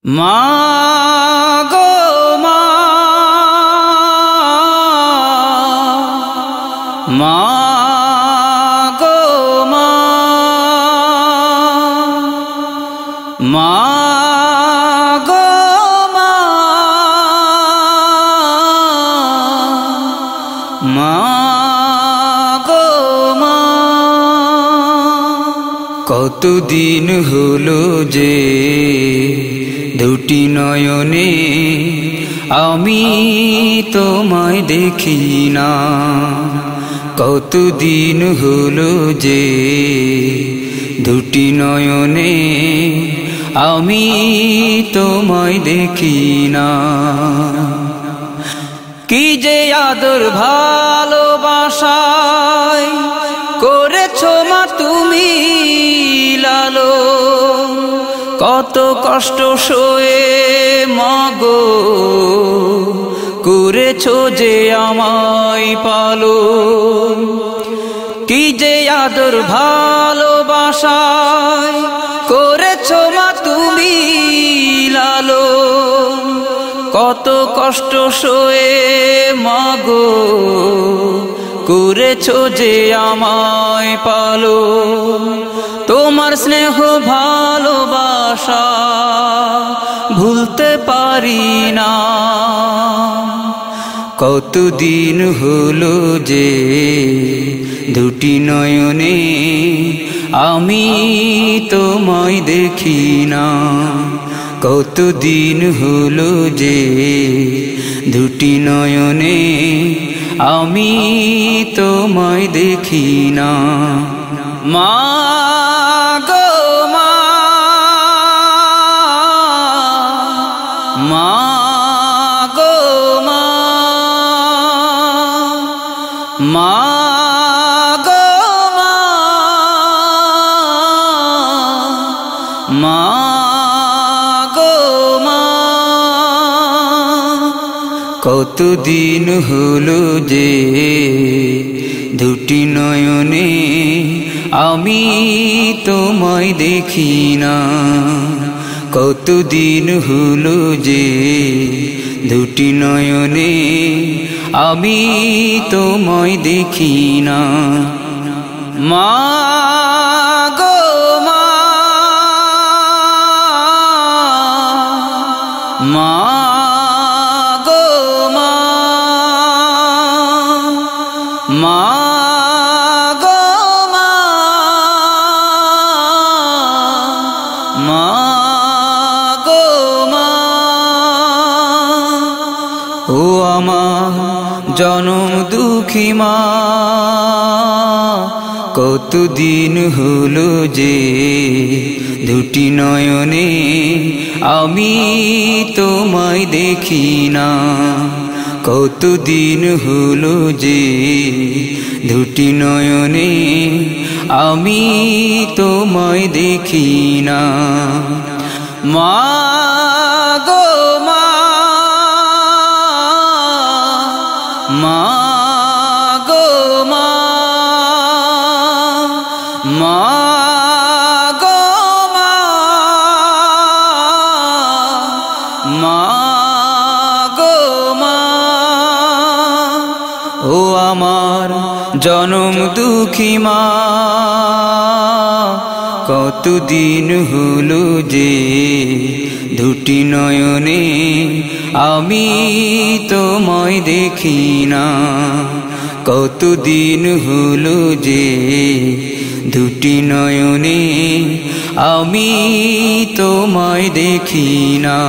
মা গো মা, মা গো মা, মা গো মা, মা গো মা। কতদিন হলো যে দুটি নয়নে আমি তোমায় দেখি না। কতদিন হলো যে দুটি নয়নে আমি তোমায় দেখি না। কি যে আদর ভালোবাসায় করেছো মা তুমি লালন, কত কষ্ট সয়ে মাগো করেছো যে আমায় পালন। কি যে আদর ভালোবাসায় করেছো মা তুমি লালন, কত কষ্ট সয়ে মাগো করেছো যে আমায় পালন। তোমার স্নেহ ভালোবাসা ভুলতে পারি না। কতদিন হলো যে দুটি নয়নে আমি তোমায় দেখি না। কতদিন হলো যে দুটি নয়নে আমি তোমায় দেখি না। মা গো মা, মা গো মা, মা গো মা, মা গো মা। কতদিন হলো যে দুটি নয়নে আমি তোমায় দেখি না। কতদিন হলো যে দুটি নয়নে আমি তোমায় দেখি না। মা গো মা, মা গো মা, মা গো মা, মা গো মা। ও আমার জনম দুঃখী মা, কতদিন হলো যে দুটি নয়নে আমি তোমায় দেখি না। কতদিন হলো যে দুটি নয়নে আমি তোমায় দেখি না। মা গো মা, মা গো মা, মা গো মা, মা গো মা। ও আমার জনম দুঃখী মা, কতদিন হলো যে দুটি নয়নে আমি তোমায় দেখি না। কতদিন হলো যে দুটি নয়নে আমি তোমায় দেখি না।